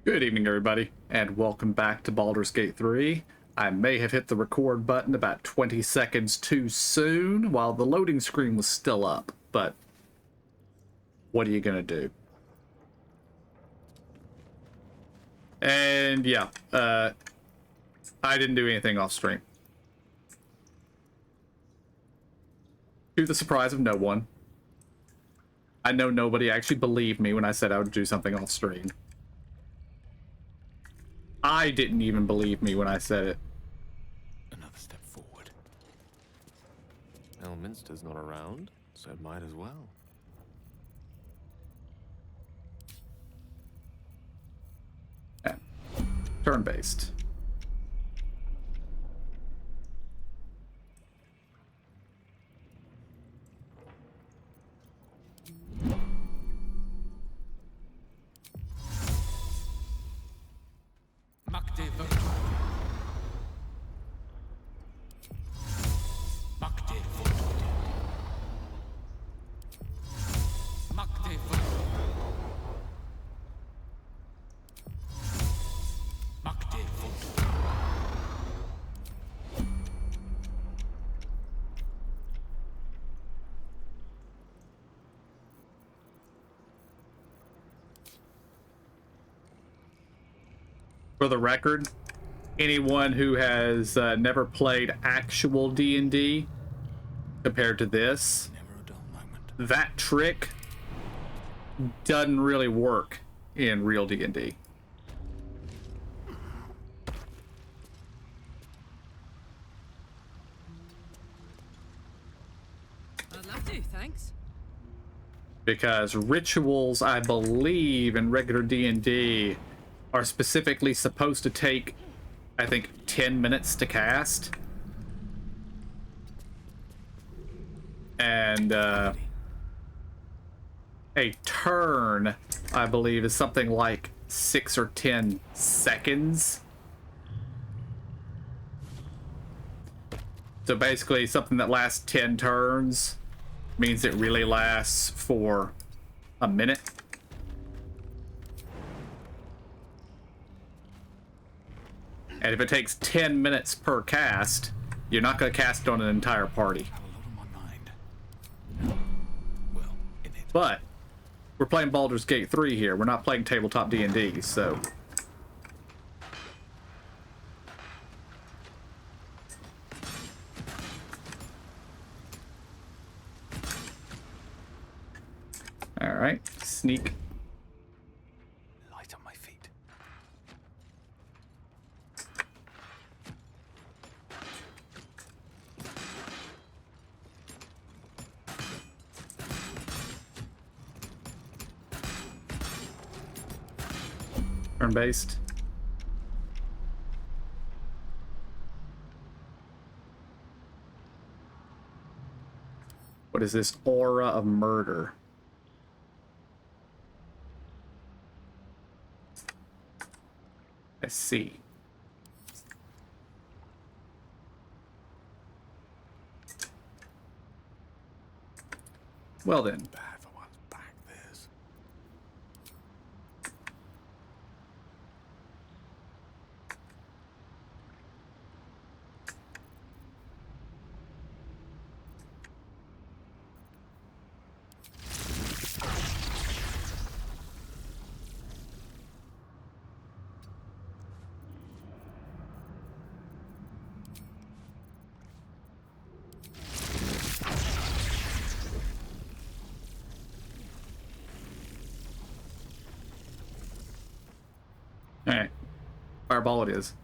Good evening, everybody, and welcome back to Baldur's Gate 3. I may have hit the record button about 20 seconds too soon while the loading screen was still up, but what are you gonna do? And yeah, I didn't do anything off stream. To the surprise of no one. I know nobody actually believed me when I said I would do something off stream. I didn't even believe me when I said it. Another step forward. Elminster's not around, so it might as well. Yeah. Turn-based. For the record, anyone who has never played actual D&D compared to this, that trick doesn't really work in real D&D. I'd love to, thanks. Because rituals, I believe, in regular D&D are specifically supposed to take, I think, 10 minutes to cast. And a turn, I believe, is something like 6 or 10 seconds. So basically, something that lasts 10 turns means it really lasts for a minute. And if it takes 10 minutes per cast, you're not going to cast on an entire party. But we're playing Baldur's Gate 3 here. We're not playing tabletop D&D, so... Alright, sneak. Light on my feet. Turn-based. What is this? Aura of murder. I see. Well then. Bad for one's back, this. Alright. Fireball it is.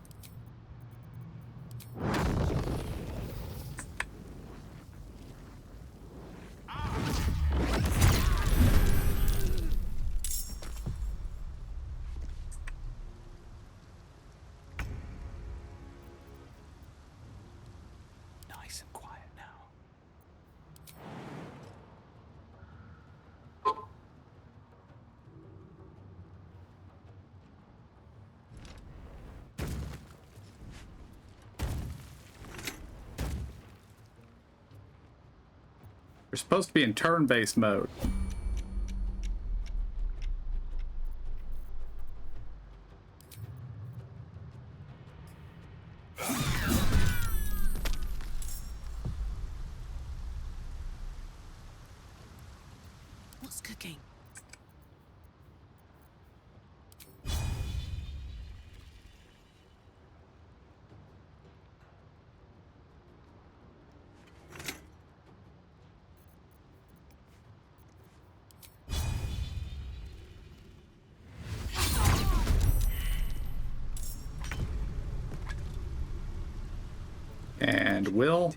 Nice and quiet now. We're supposed to be in turn-based mode. What's cooking? And Will.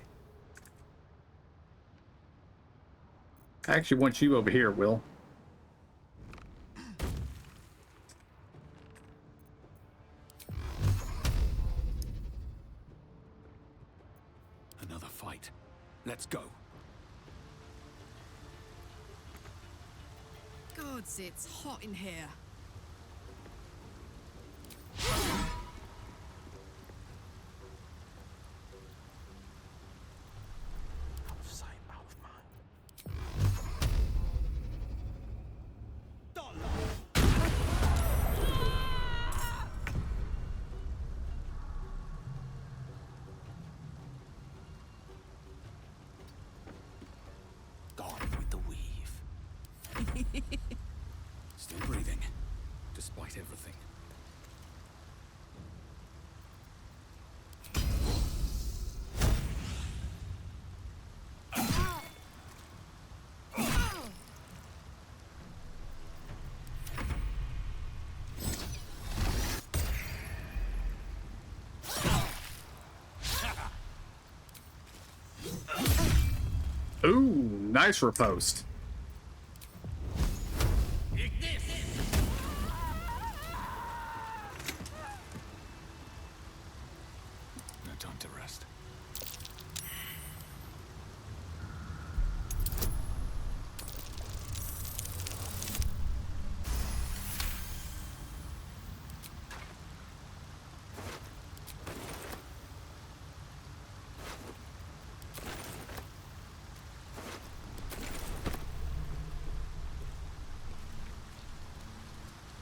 I actually want you over here, Will. Another fight. Let's go. Gods, it's hot in here. Out of sight, out of mind. Gone with the weave. Still breathing, despite everything. Ooh, nice riposte. No time to rest.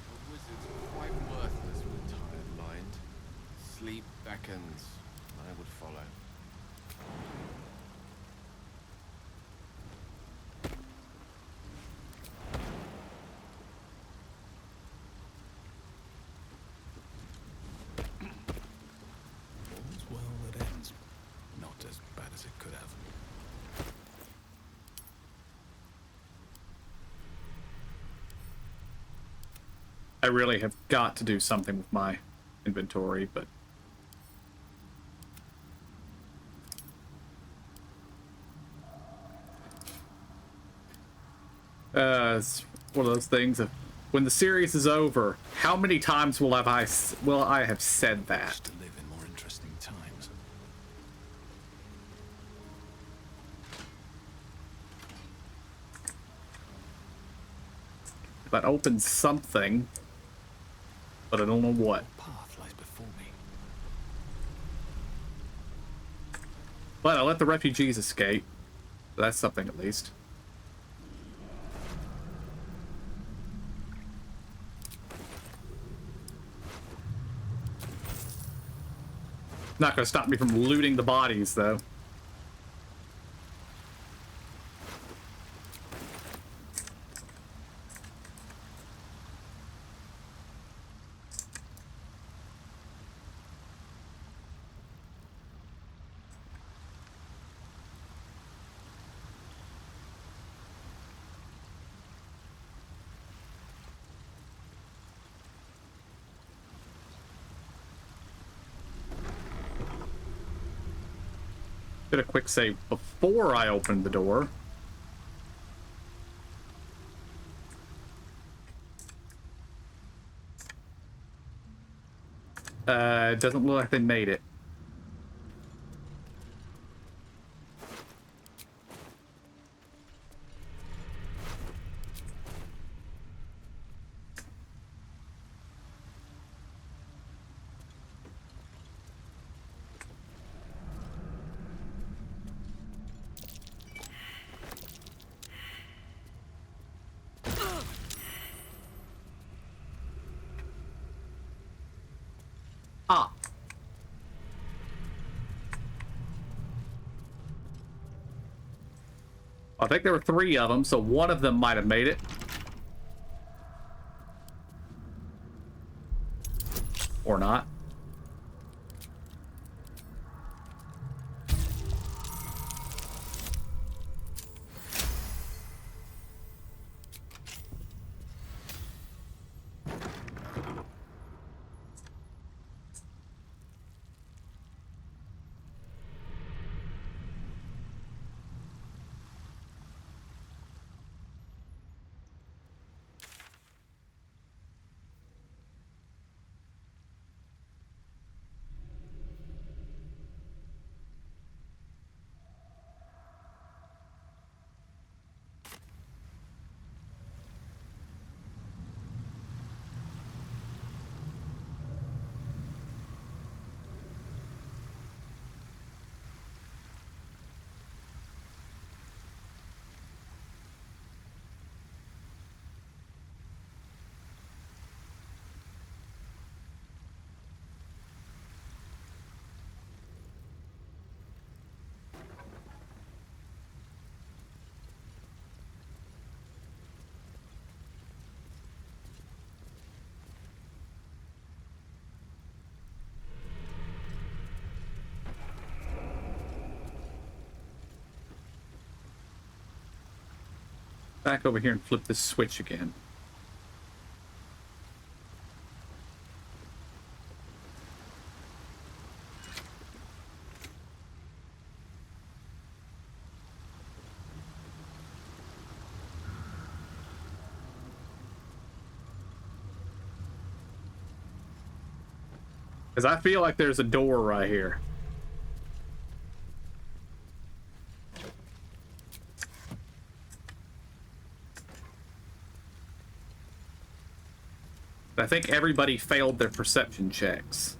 The wizard's quite worthless with a tired mind. Sleep beckons. I would follow. All's well that ends. Not as bad as it could have. I really have got to do something with my inventory, but it's one of those things of when the series is over, how many times will I have said that? To live in more interesting times. That opens something, but I don't know what. Path lies before me. But I let the refugees escape. That's something at least. Not gonna stop me from looting the bodies, though. Did a quick save before I opened the door. It doesn't look like they made it. Ah. I think there were 3 of them, so one of them might have made it. Or not. Back over here and flip this switch again. Because I feel like there's a door right here. I think everybody failed their perception checks.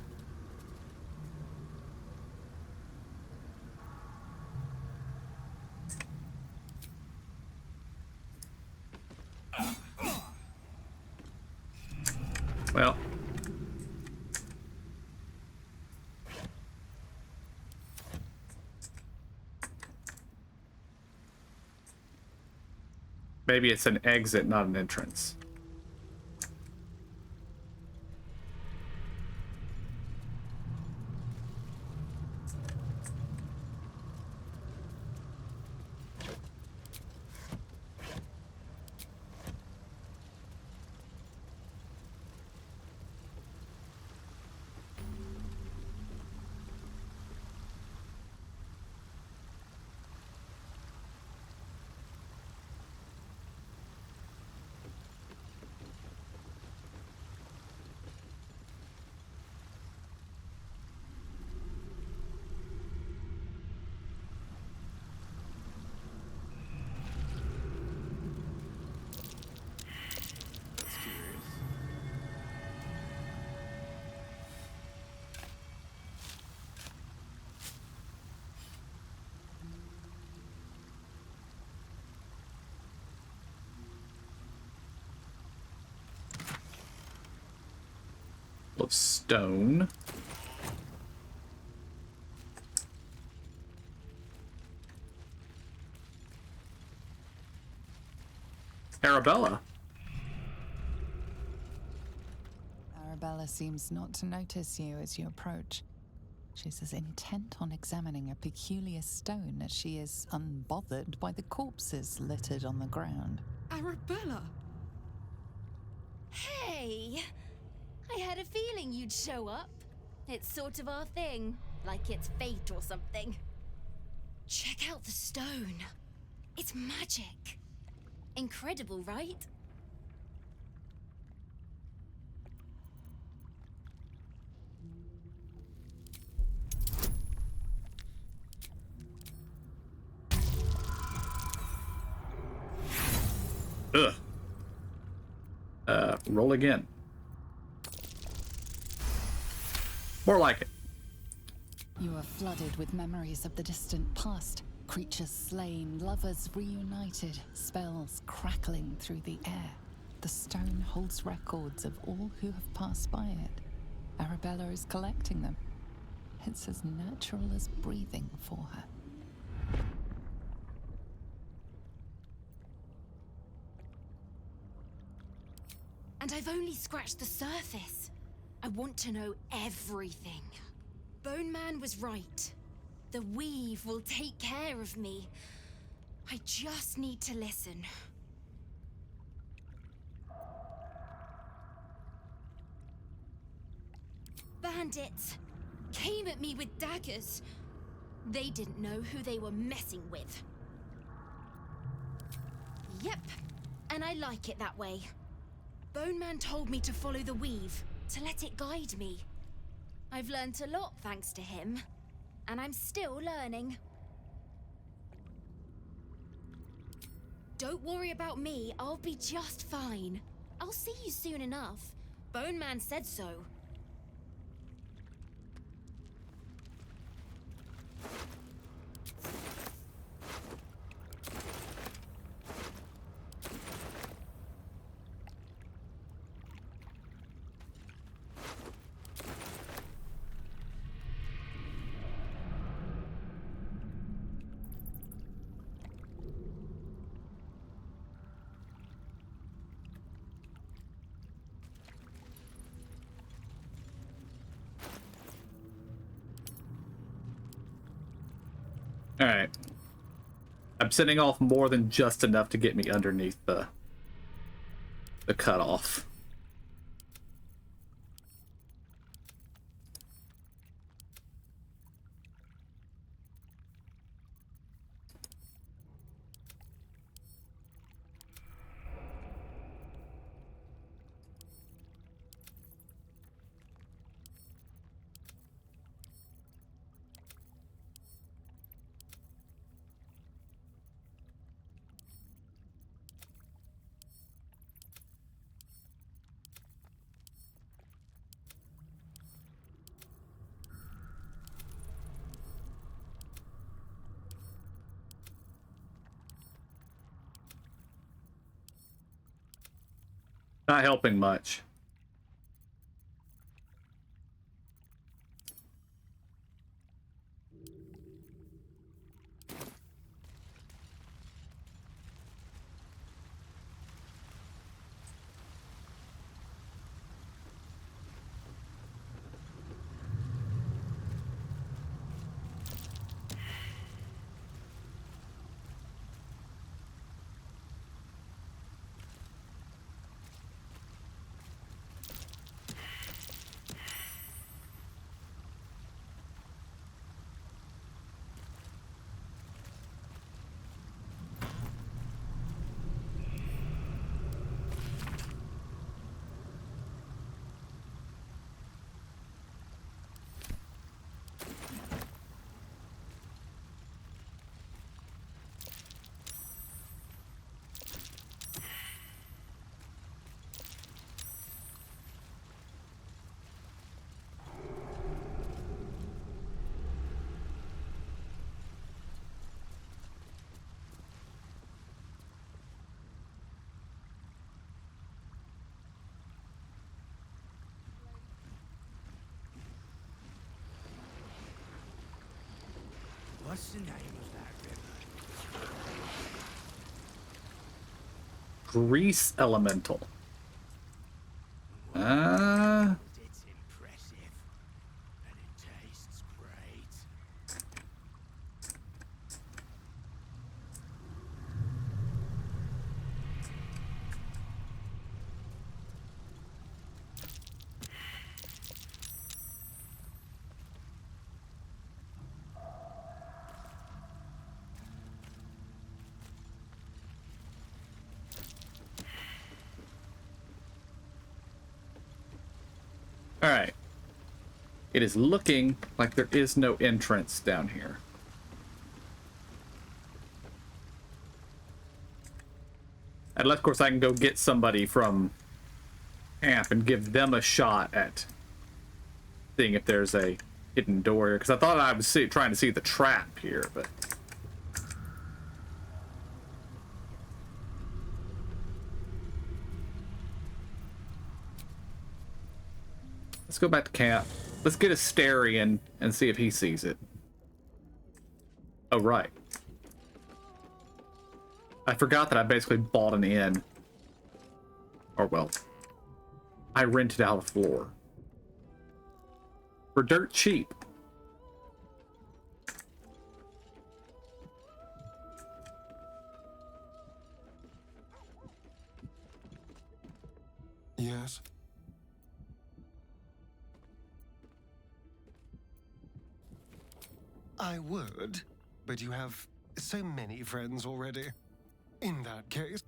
Well. Maybe it's an exit, not an entrance. Of stone. Arabella. Arabella seems not to notice you as you approach. She's as intent on examining a peculiar stone as she is unbothered by the corpses littered on the ground. Arabella! Hey! I had a feeling you'd show up. It's sort of our thing, like it's fate or something. Check out the stone. It's magic. Incredible, right? Ugh. Roll again. More like it. You are flooded with memories of the distant past. Creatures slain, lovers reunited, spells crackling through the air. The stone holds records of all who have passed by it. Arabella is collecting them. It's as natural as breathing for her. And I've only scratched the surface. I want to know everything. Bone Man was right. The weave will take care of me. I just need to listen. Bandits came at me with daggers. They didn't know who they were messing with. Yep, and I like it that way. Bone Man told me to follow the weave, to let it guide me. I've learnt a lot thanks to him, and I'm still learning. Don't worry about me, I'll be just fine. I'll see you soon enough. Bone Man said so. Alright. I'm sending off more than just enough to get me underneath the cutoff. Not helping much. What's the name of that river? Grease elemental. It's impressive. And it tastes great. Alright. It is looking like there is no entrance down here. Unless, of course, I can go get somebody from camp and give them a shot at seeing if there's a hidden door here. Because I thought I was trying to see the trap here, but... Let's go back to camp. Let's get Asterion and see if he sees it. Oh, right. I forgot that I basically bought an inn. Or, well, I rented out a floor. For dirt cheap. Yes? I would, but you have so many friends already. In that case...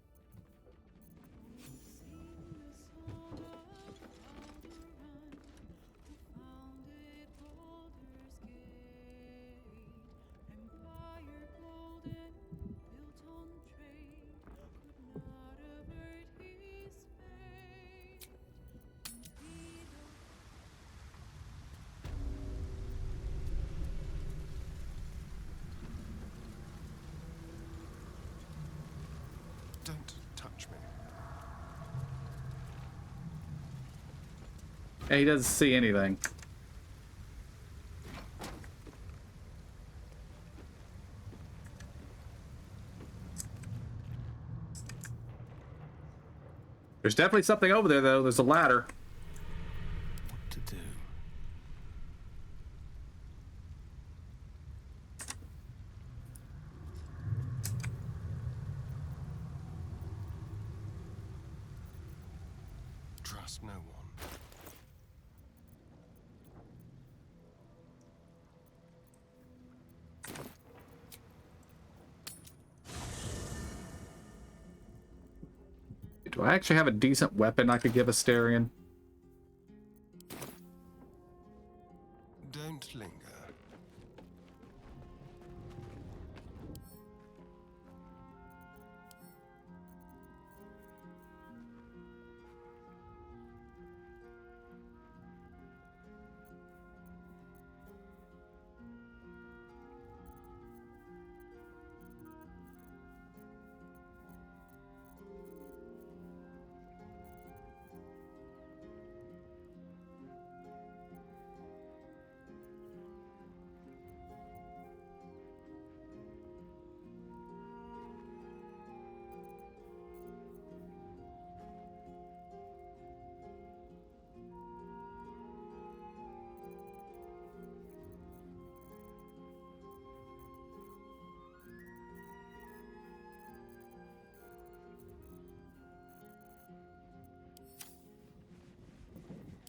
Don't touch me. Yeah, he doesn't see anything. There's definitely something over there, though. There's a ladder. What to do? Trust no one. Do I actually have a decent weapon I could give Asterion? Don't linger.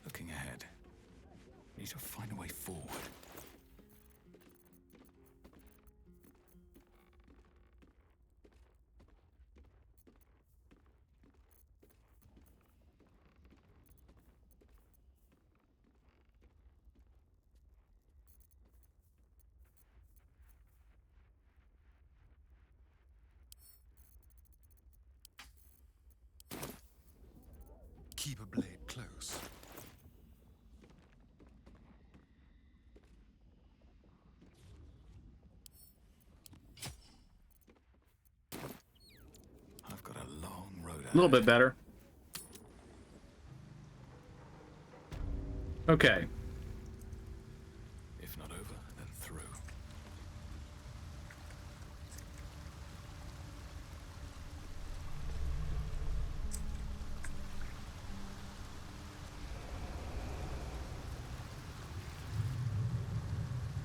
Looking ahead. Need to find a way forward. Keep a blade close. I've got a long road ahead. A little bit better. Okay. If not over, then through.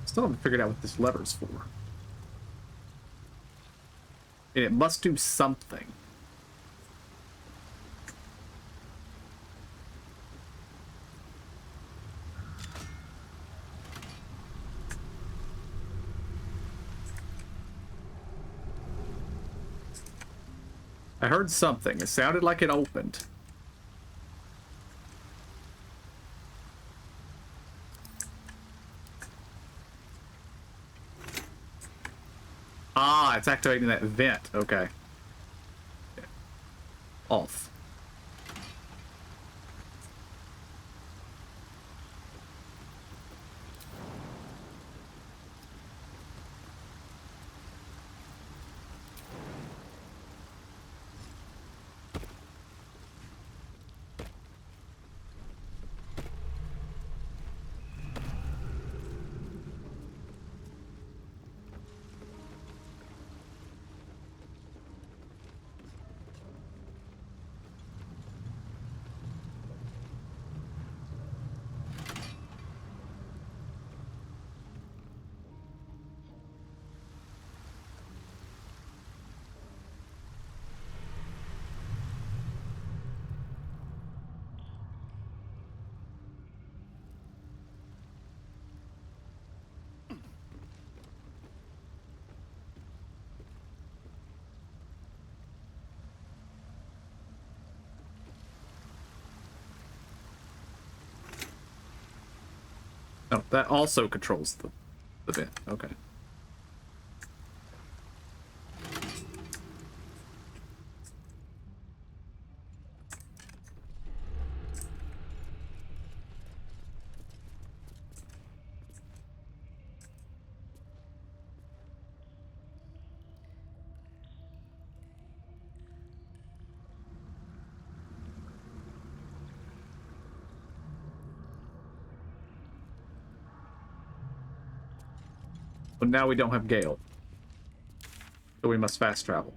Still haven't figured out what this lever's for. And it must do something. I heard something. It sounded like it opened. Ah, it's activating that vent. Okay. Off. that also controls the vent. Okay. But now we don't have Gale. So we must fast travel.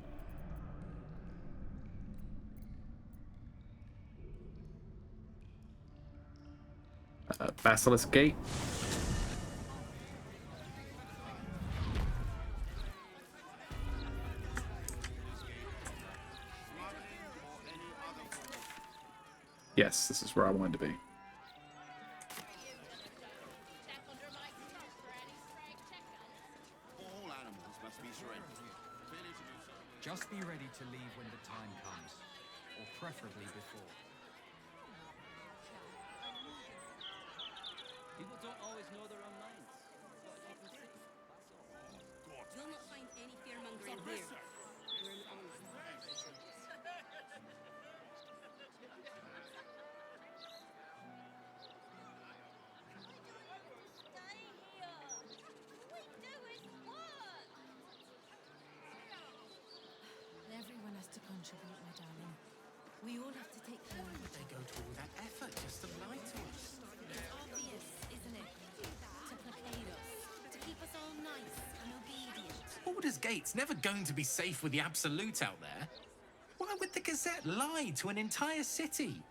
Basilisk Gate. Yes, this is where I wanted to be. All animals must be surrendered. Clearly to do so. Just be ready to leave when the time comes, or preferably before. People don't always know their own minds. Gotta keep them safe, that's all. You'll not find any fearmongering here. We're an honest organization. Stay here. We do is work. Everyone has to contribute, my darling. We all have to take care of They go to all that effort just to lie to us. It's obvious, isn't it? To placate us. To keep us all nice and obedient. Baldur's Gate's never going to be safe with the Absolute out there. Why would the Gazette lie to an entire city?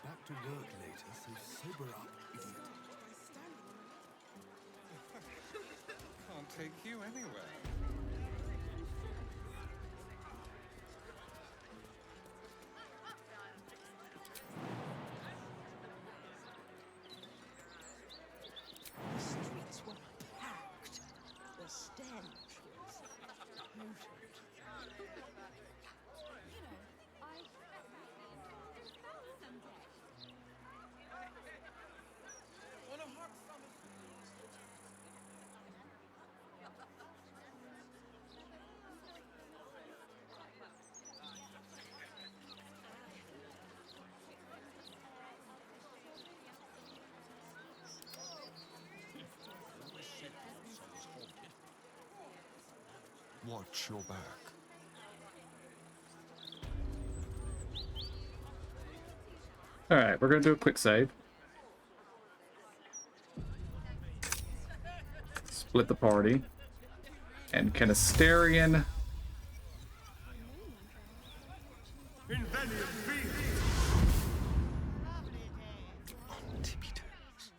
Back to work later, so sober up, idiot. Can't take you anywhere. The streets were packed. The stench was potent. You know, I felt someday. On a hot summer. Watch your back. All right, we're gonna do a quick save. Split the party. And Canasterian. On tippy toes.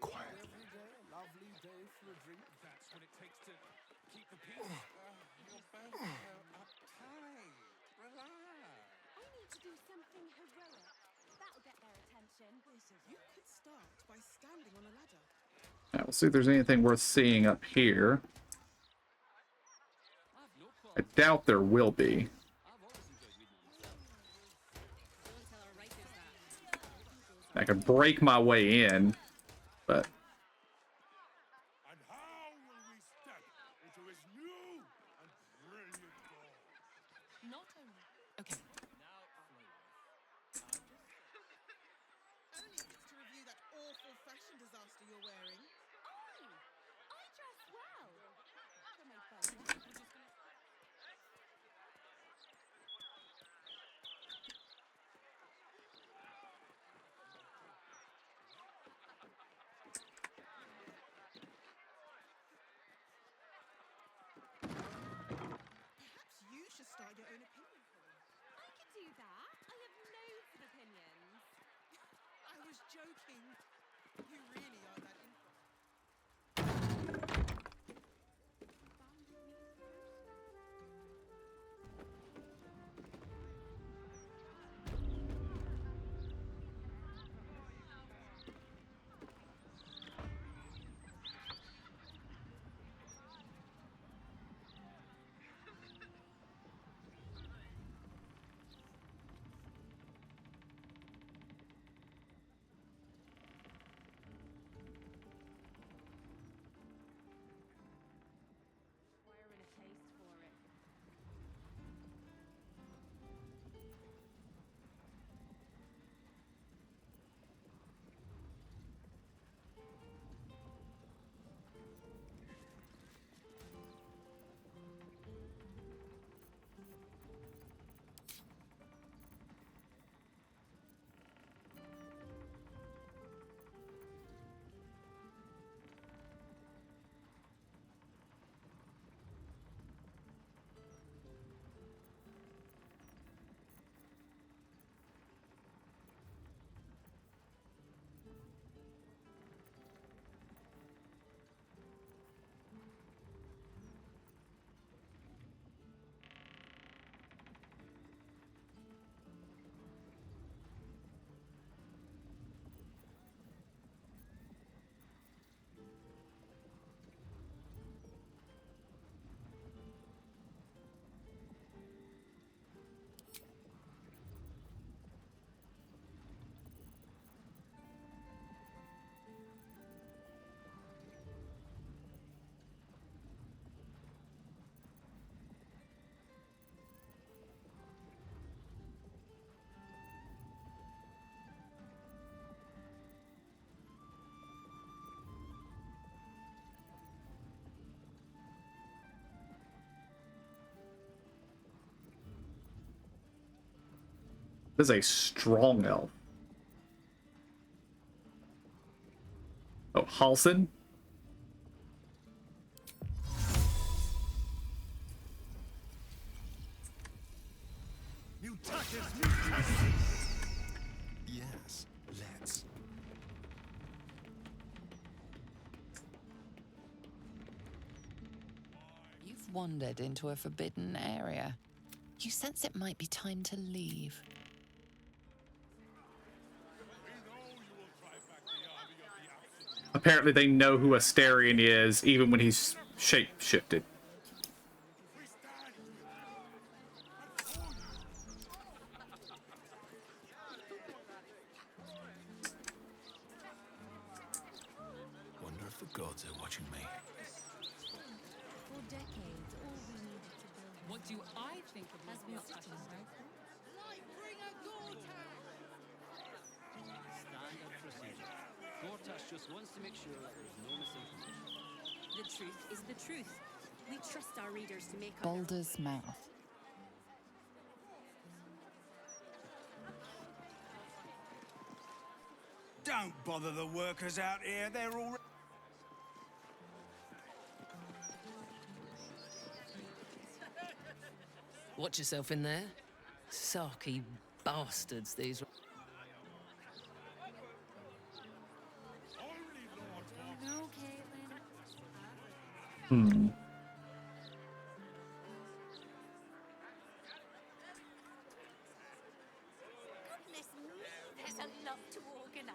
Quietly. Lovely day for a drink. That's what it takes to keep the peace. You're both so uptight. Relax. I need to do something heroic. That'll get their attention. You could start by standing on a ladder. Now, we'll see if there's anything worth seeing up here. I doubt there will be. I could break my way in, but And how will we step into his new and brilliant dawn? Not only. Okay. Only if it's to review that awful fashion disaster you're wearing. Oh, I dress well. For my phone. Perhaps you should start your own opinion column. I could do that. I have loads of opinions. I was joking. You really are that info. This is a strong elf. Oh, Halson? Yes, let's. You've wandered into a forbidden area. You sense it might be time to leave. Apparently they know who Asterion is, even when he's shape-shifted. Wonder if the gods are watching me. For decades, all we needed to build What do I think of has been sitting right there. Standard procedure. Gortash just wants to make sure there's no misinformation. The truth is the truth. We trust our readers to make up. Baldur's mouth. Don't bother the workers out here. They're all. Watch yourself in there. Sarky bastards, these. No, Caitlin. Hmm. Goodness me, there's a lot to organise.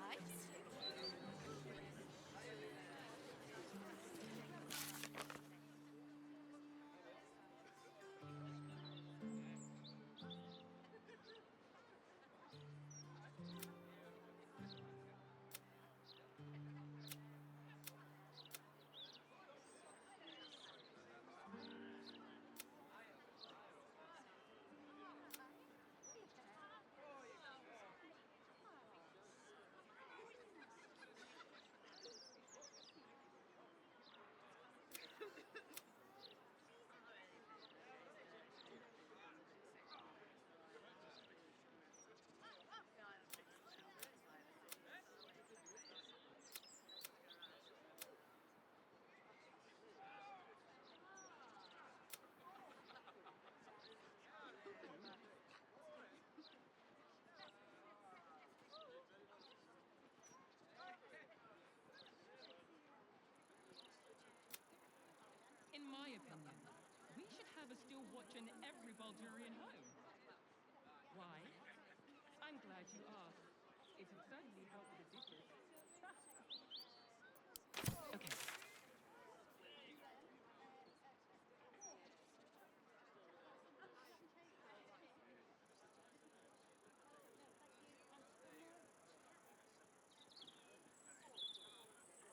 In my opinion, we should have a steel watch in every Baldurian home. Why? I'm glad you asked. It would certainly help the dishes. Okay.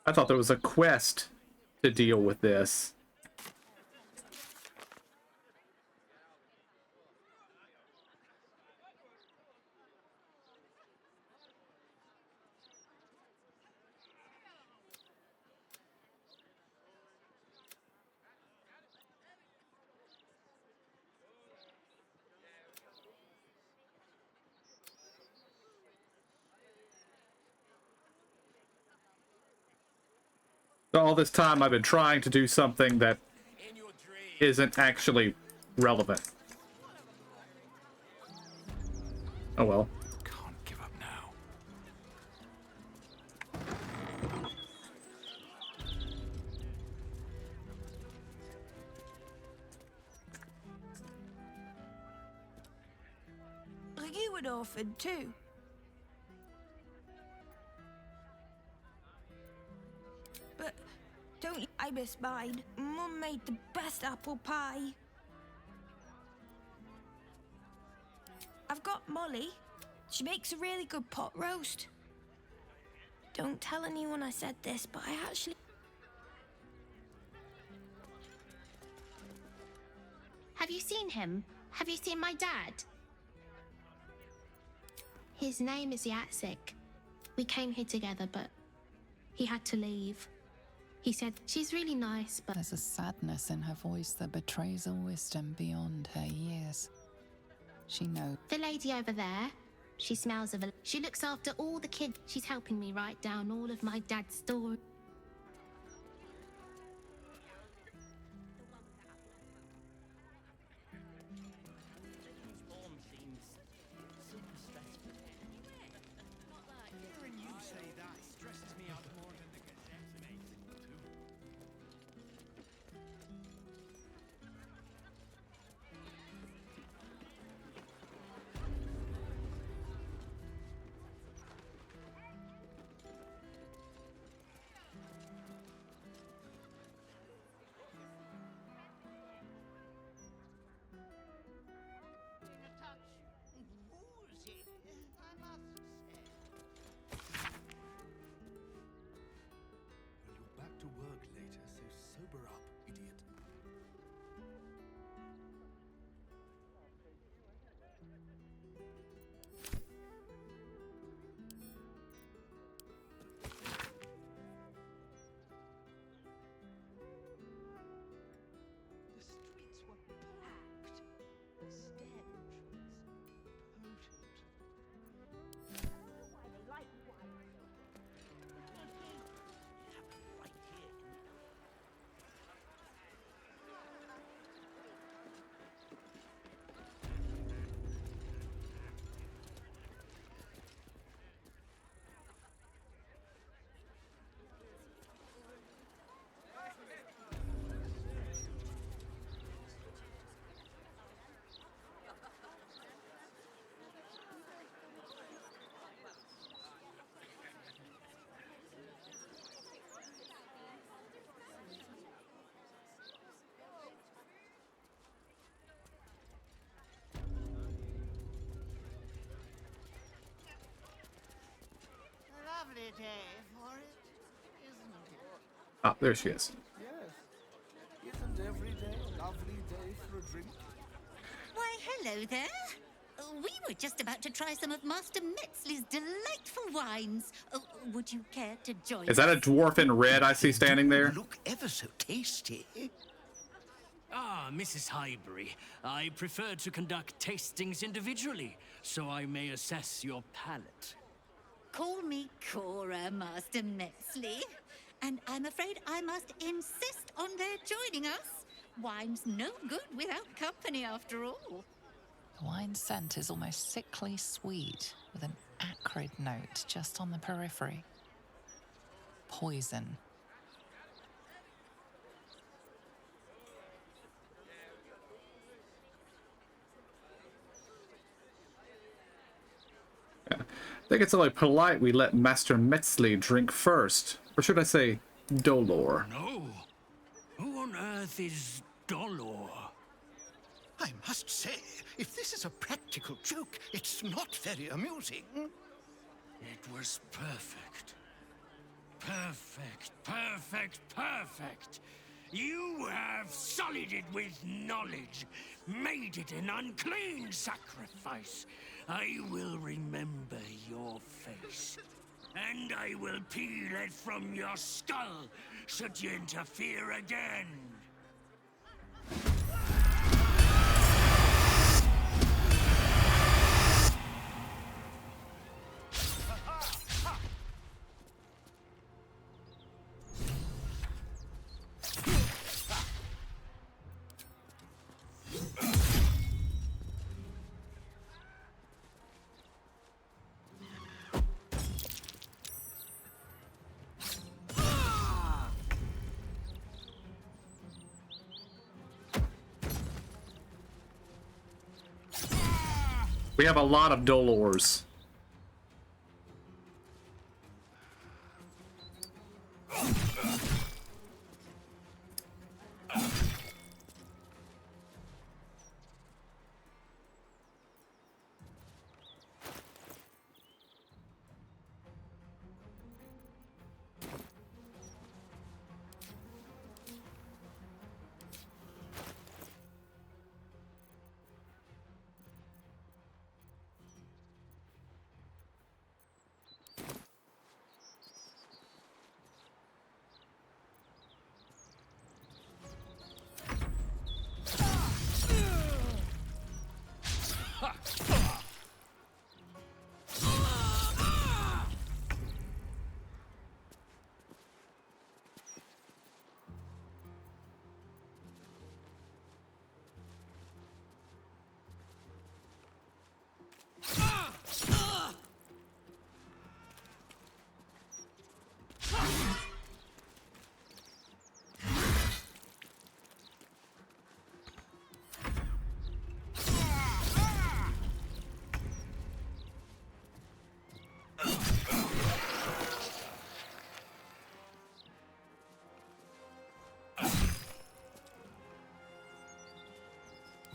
I thought there was a quest to deal with this. So all this time I've been trying to do something that isn't actually relevant. Oh well. Can't give up now. Are you an orphan too? But don't you? I miss mine. Mum made the best apple pie. I've got Molly. She makes a really good pot roast. Don't tell anyone I said this, but I actually... Have you seen him? Have you seen my dad? His name is Yatsik. We came here together, but he had to leave. He said, she's really nice, but... There's a sadness in her voice that betrays a wisdom beyond her years. She knows. The lady over there, She smells of a... She looks after all the kids. She's helping me write down all of my dad's stories. Form seems super stressful. Hearing you say that stresses me out more than the Gazette's amazing, too. Well, you're back to work later, so sober up, idiot. The streets were packed. The stench was potent. I don't know why they like wine so much. It happened right here in the Lovely day for it, isn't it? Ah, there she is. Yes. Isn't every day a lovely day for a drink? Why, hello there. We were just about to try some of Master Metzley's delightful wines. Would you care to join Is that a dwarf in red I see standing there? Look ever so tasty. Ah, Mrs. Highbury, I prefer to conduct tastings individually, so I may assess your palate. Call me Cora, Master Metzley. And I'm afraid I must insist on their joining us. Wine's no good without company, after all. The wine scent is almost sickly sweet, with an acrid note just on the periphery. Poison. Yeah. I think it's only polite we let Master Metzley drink first. Or should I say, Dolor? No. Who on earth is Dolor? I must say, if this is a practical joke, it's not very amusing. It was perfect. Perfect, perfect, perfect. You have sullied it with knowledge, made it an unclean sacrifice. I will remember your face, and I will peel it from your skull should you interfere again. We have a lot of Dolors.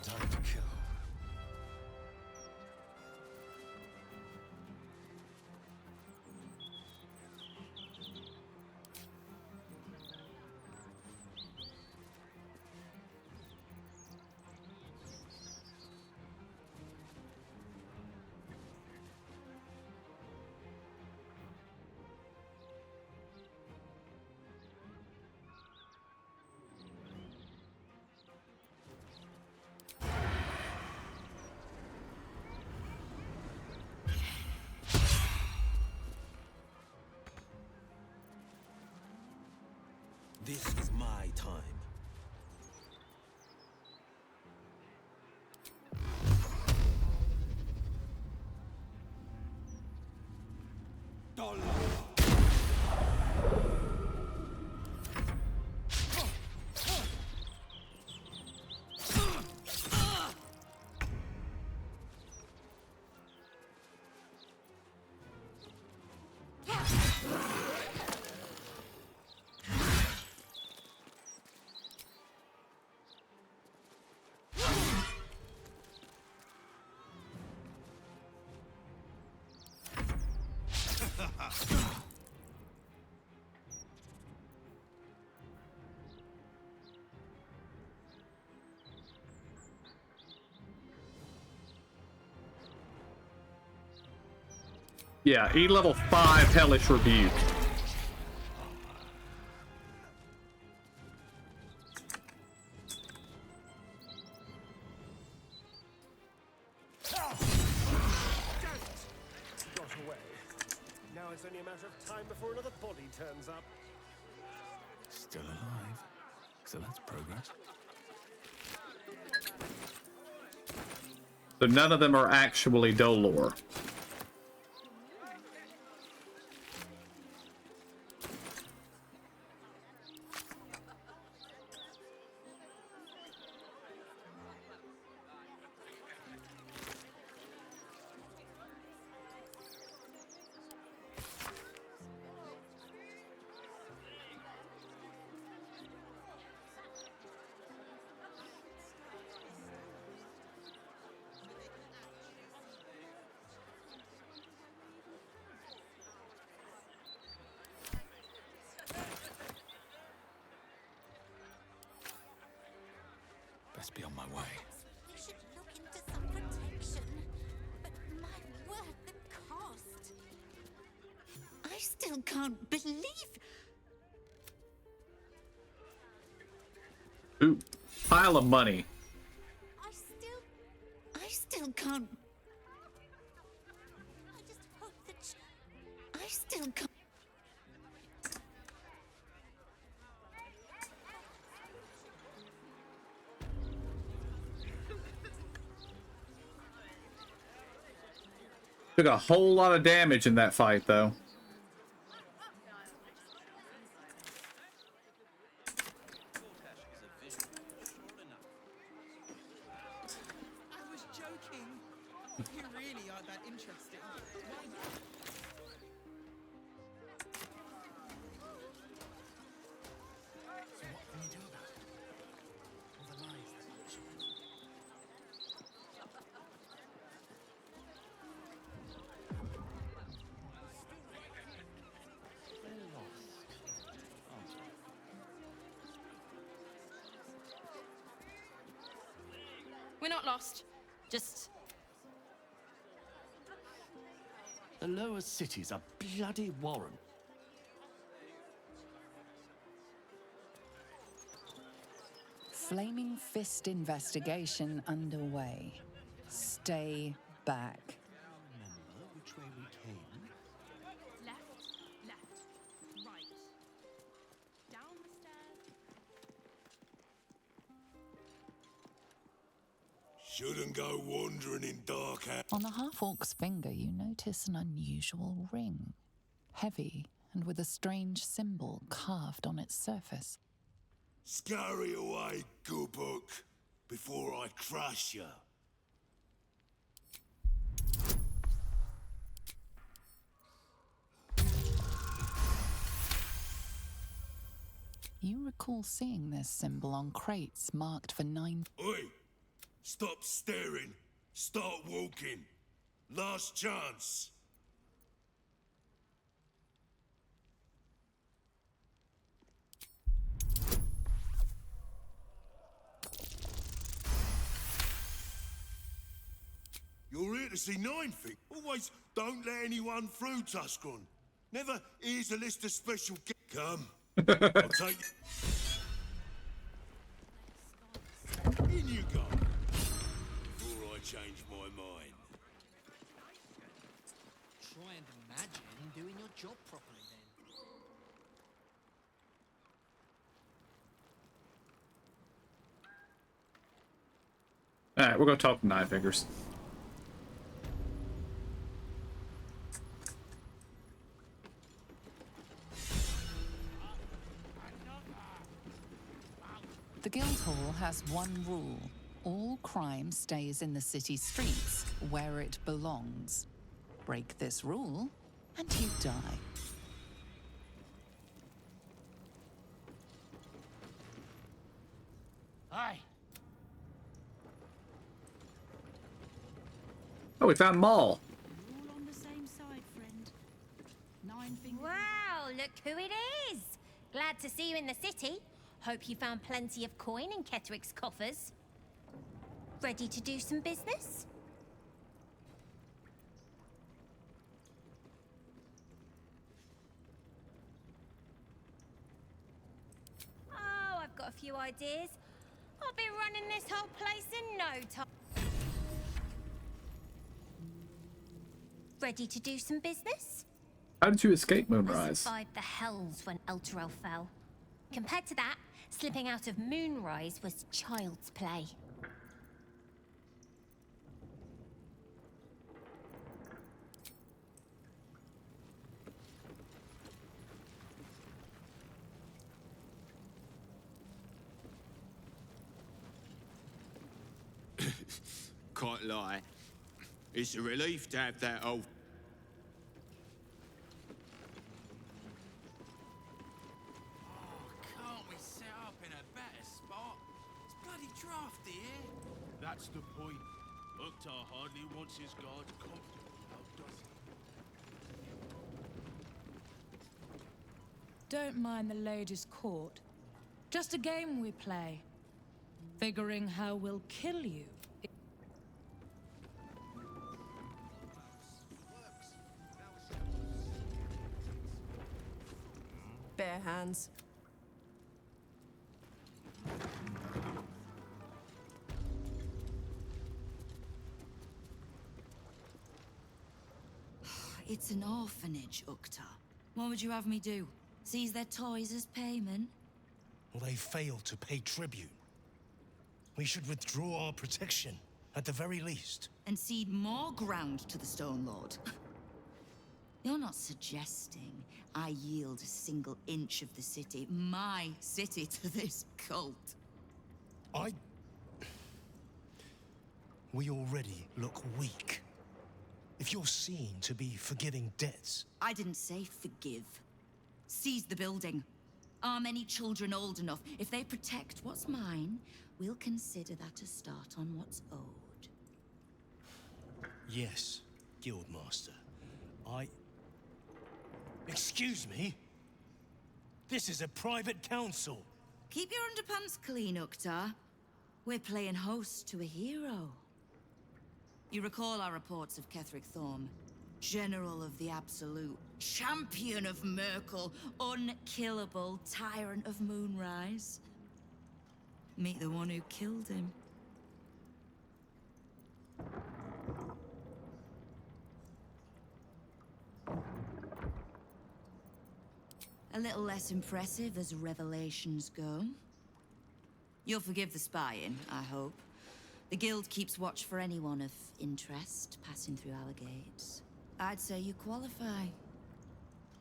Time to kill. This is my time. Yeah, E level 5 Hellish Rebuke. Got away. Now it's only a matter of time before another body turns up. Still alive. So that's progress. So none of them are actually Dolor. Best be on my way. We should look into some protection. But my word, the cost. I still can't believe. Ooh, pile of money. I still can't. I just hope that I still can't. Took a whole lot of damage in that fight, though. I was joking. You really are that interesting. Why, So what can we do about it? All the lies that you told. We're not lost. Just The lower city's a bloody warren. Flaming Fist investigation underway. Stay back. Remember which way we came? left, right. Down the stairs. Shouldn't go wandering in dark hours. On the half-orc's finger, you notice an unusual ring. Heavy and with a strange symbol carved on its surface. Scurry away, Goobuk, before I crush you. You recall seeing this symbol on crates marked for 9. Oi! Stop staring. Start walking. Last chance. You're here to see Ninefing. Always don't let anyone through, Tuscron. Never, here's a list of special Come. I'll take you. In you go. Before I change my mind. Try and imagine doing your job properly then. Alright, we're gonna talk to Nine Fingers. The Guildhall has one rule. All crime stays in the city streets, where it belongs. Break this rule, and you die. Aye. Oh, we found Maul. We're all on the same side, friend. Nine fingers. Wow, look who it is! Glad to see you in the city. Hope you found plenty of coin in Ketheric's coffers. Ready to do some business? Oh, I've got a few ideas. I'll be running this whole place in no time. Ready to do some business? How did you escape I Moonrise? survived the hells when Elturel fell. Compared to that, slipping out of Moonrise was child's play. Can't lie. It's a relief to have that old... Can't we set up in a better spot? It's bloody drafty here. That's the point. Uktar hardly wants his guards comfortable, now does he? Don't mind the ladies' court. Just a game we play. Figuring how we'll kill you. Bare hands. It's an orphanage, Uktar. What would you have me do? Seize their toys as payment? Well, they failed to pay tribute. We should withdraw our protection, at the very least. And cede more ground to the Stone Lord? You're not suggesting I yield a single inch of the city, my city, to this cult? We already look weak. If you're seen to be forgiving debts... I didn't say forgive. Seize the building. Are many children old enough? If they protect what's mine, we'll consider that a start on what's owed. Yes, Guildmaster. Excuse me? This is a private council. Keep your underpants clean, Uktar. We're playing host to a hero. You recall our reports of Ketheric Thorm, General of the Absolute, Champion of Merkel, unkillable Tyrant of Moonrise. Meet the one who killed him. A little less impressive as revelations go. You'll forgive the spying, I hope. The Guild keeps watch for anyone of interest passing through our gates. I'd say you qualify.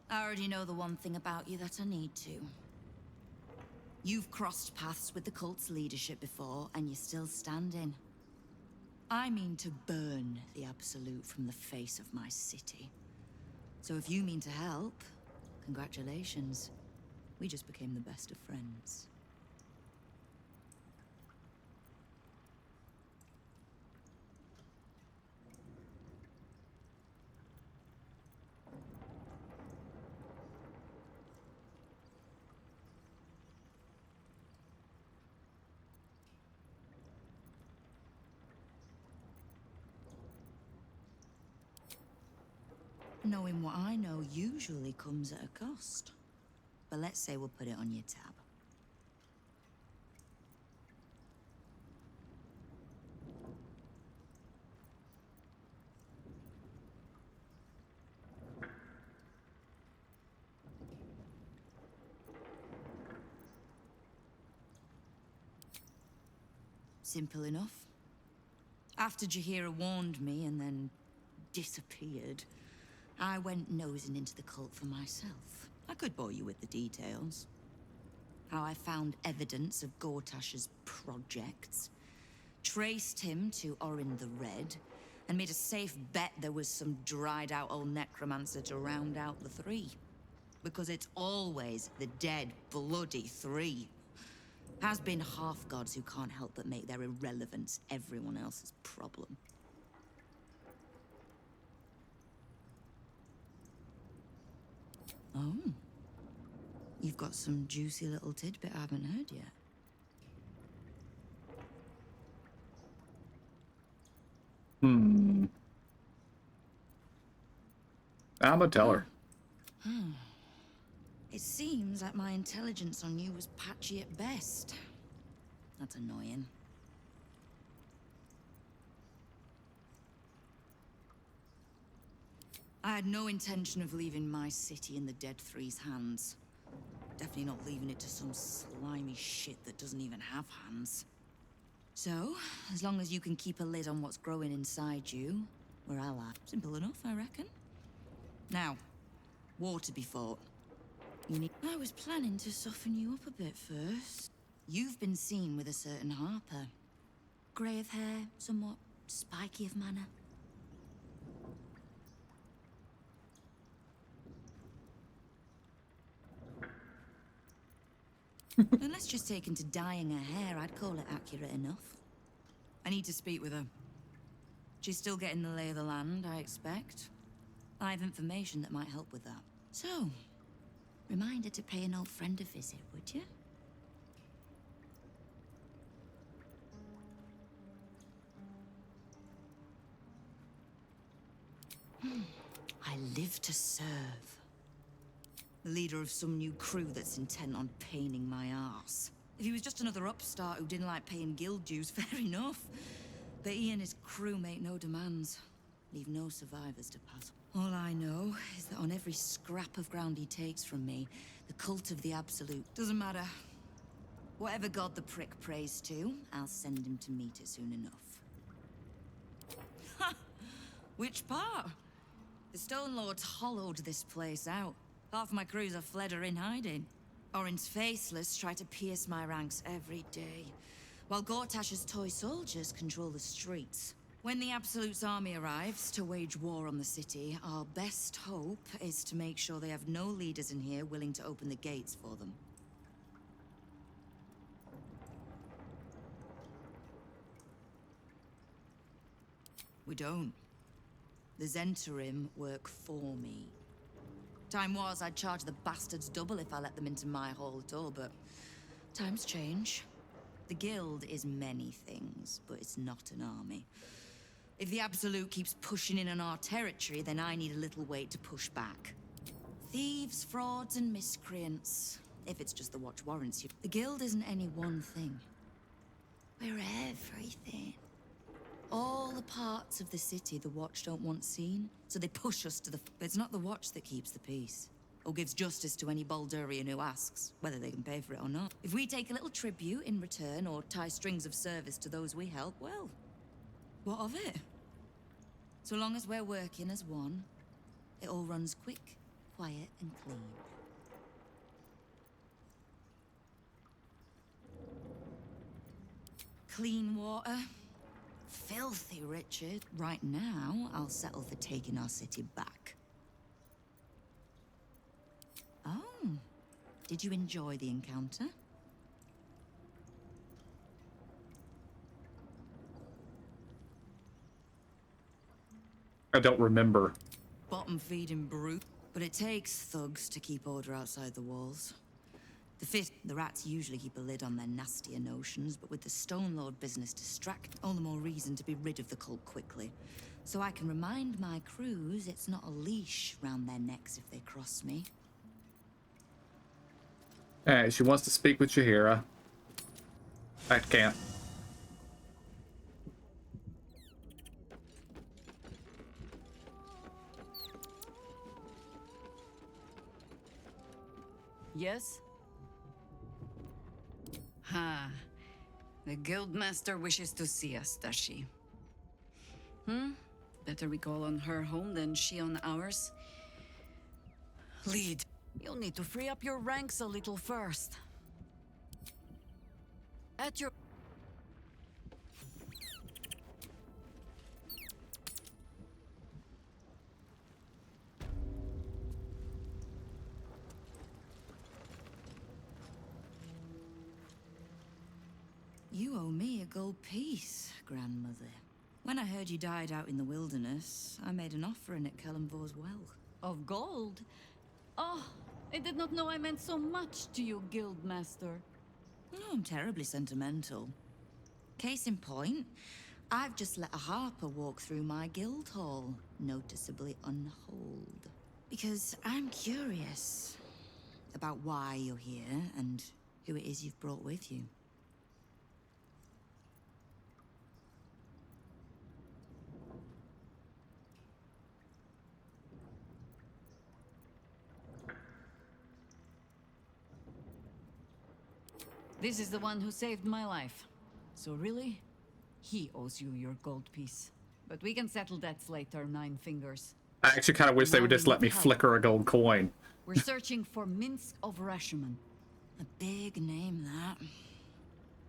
I already know the one thing about you that I need to. You've crossed paths with the cult's leadership before, and you're still standing. I mean to burn the Absolute from the face of my city. So if you mean to help, congratulations. We just became the best of friends. knowing what I know usually comes at a cost. But let's say we'll put it on your tab. Simple enough. After Jaheira warned me and then disappeared, I went nosing into the cult for myself. I could bore you with the details. How I found evidence of Gortash's projects, traced him to Orin the Red, and made a safe bet there was some dried-out old necromancer to round out the three. Because it's always the dead, bloody three. Has been half-gods who can't help but make their irrelevance everyone else's problem. Oh. You've got some juicy little tidbit I haven't heard yet. I'ma tell her. It seems like my intelligence on you was patchy at best. That's annoying. I had no intention of leaving my city in the Dead Three's hands. Definitely not leaving it to some slimy shit that doesn't even have hands. So, as long as you can keep a lid on what's growing inside you, we're allies. Simple enough, I reckon. Now, war to be fought. I was planning to soften you up a bit first. You've been seen with a certain Harper. Grey of hair, somewhat spiky of manner. Unless just taken to dyeing her hair, I'd call it accurate enough. I need to speak with her. She's still getting the lay of the land, I expect. I have information that might help with that. So, reminder to pay an old friend a visit, would you? I live to serve. The leader of some new crew that's intent on paining my arse. If he was just another upstart who didn't like paying guild dues, fair enough. But he and his crew make no demands. Leave no survivors to pass. All I know is that on every scrap of ground he takes from me, the cult of the Absolute doesn't matter. Whatever god the prick prays to, I'll send him to meet it soon enough. Ha! Which part? The Stone Lords hollowed this place out. Half my crews have fled or in hiding. Orin's faceless try to pierce my ranks every day, while Gortash's toy soldiers control the streets. When the Absolute's army arrives to wage war on the city, our best hope is to make sure they have no leaders in here willing to open the gates for them. We don't. The Zentarim work for me. Time was I'd charge the bastards double if I let them into my hall at all, but times change. The Guild is many things, but it's not an army. If the Absolute keeps pushing in on our territory, then I need a little weight to push back. Thieves, frauds, and miscreants. If it's just the Watch warrants you. The Guild isn't any one thing. We're everything. All the parts of the city the Watch don't want seen, so they push us to the... But it's not the Watch that keeps the peace, or gives justice to any Baldurian who asks, whether they can pay for it or not. If we take a little tribute in return, or tie strings of service to those we help, well, what of it? So long as we're working as one, it all runs quick, quiet, and clean. Clean water. Filthy, Richard. Right now, I'll settle for taking our city back. Oh, did you enjoy the encounter? I don't remember. Bottom-feeding brute. But it takes thugs to keep order outside the walls. The rats usually keep a lid on their nastier notions, but with the Stone Lord business distract, all the more reason to be rid of the cult quickly. So I can remind my crews it's not a leash round their necks if they cross me. Alright, she wants to speak with Jaheira. I can't. Yes? Ha. The Guildmaster wishes to see us, does she? Better we call on her home than she on ours. Lead. You'll need to free up your ranks a little first. At your... You owe me a gold piece, grandmother. When I heard you died out in the wilderness, I made an offering at Kellenvor's well. Of gold? Oh, I did not know I meant so much to you, Guildmaster. No, I'm terribly sentimental. Case in point, I've just let a harper walk through my guild hall, noticeably unholed. Because I'm curious about why you're here and who it is you've brought with you. This is the one who saved my life. So really, he owes you your gold piece. But we can settle debts later, Nine Fingers. I actually kind of wish they would just let me flicker a gold coin. We're searching for Minsk of Rashomon. A big name, that.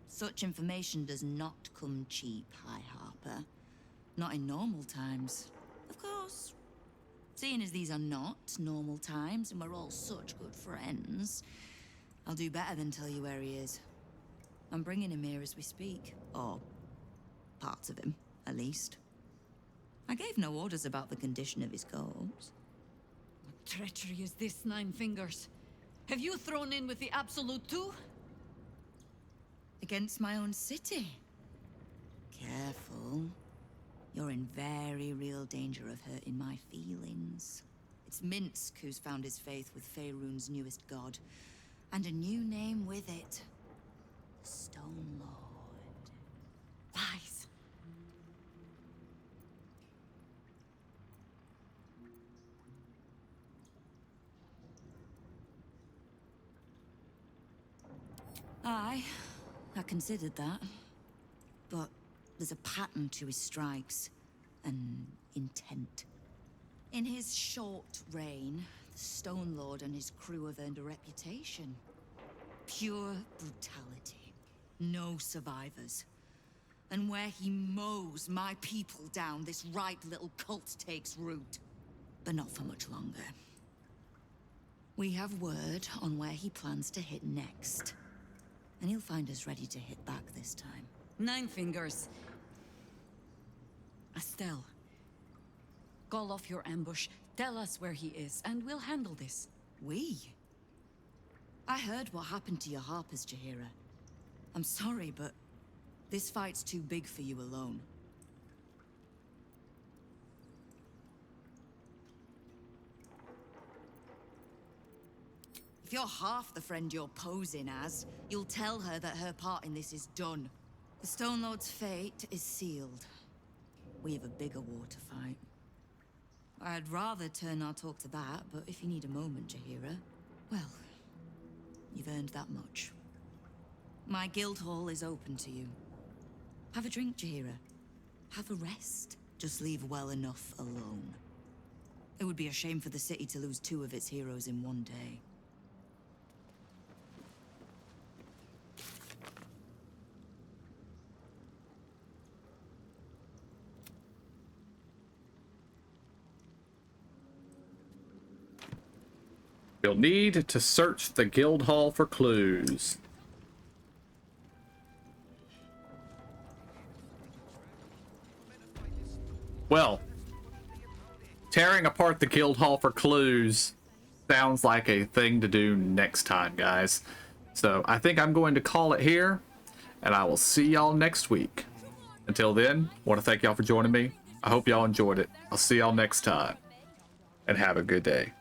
Such information does not come cheap, High Harper. Not in normal times. Of course. Seeing as these are not normal times and we're all such good friends, I'll do better than tell you where he is. I'm bringing him here as we speak. Or parts of him, at least. I gave no orders about the condition of his corpse. What treachery is this, Nine Fingers? Have you thrown in with the Absolute too? Against my own city. Careful. You're in very real danger of hurting my feelings. It's Minsk who's found his faith with Faerun's newest god. And a new name with it. The Stone Lord. Lies. Aye, I considered that. But there's a pattern to his strikes. An intent. In his short reign, the Stone Lord and his crew have earned a reputation. Pure brutality. No survivors. And where he mows my people down, this ripe little cult takes root. But not for much longer. We have word on where he plans to hit next. And he'll find us ready to hit back this time. Nine Fingers. Estelle. Call off your ambush. Tell us where he is, and we'll handle this. We? I heard what happened to your harpers, Jaheira. I'm sorry, but this fight's too big for you alone. If you're half the friend you're posing as, you'll tell her that her part in this is done. The Stone Lord's fate is sealed. We have a bigger war to fight. I'd rather turn our talk to that, but if you need a moment, Jaheira, well, you've earned that much. My guild hall is open to you. Have a drink, Jaheira. Have a rest. Just leave well enough alone. It would be a shame for the city to lose 2 of its heroes in one day. You'll need to search the guild hall for clues. Well, tearing apart the guild hall for clues sounds like a thing to do next time, guys. So I think I'm going to call it here, and I will see y'all next week. Until then, I want to thank y'all for joining me. I hope y'all enjoyed it. I'll see y'all next time, and have a good day.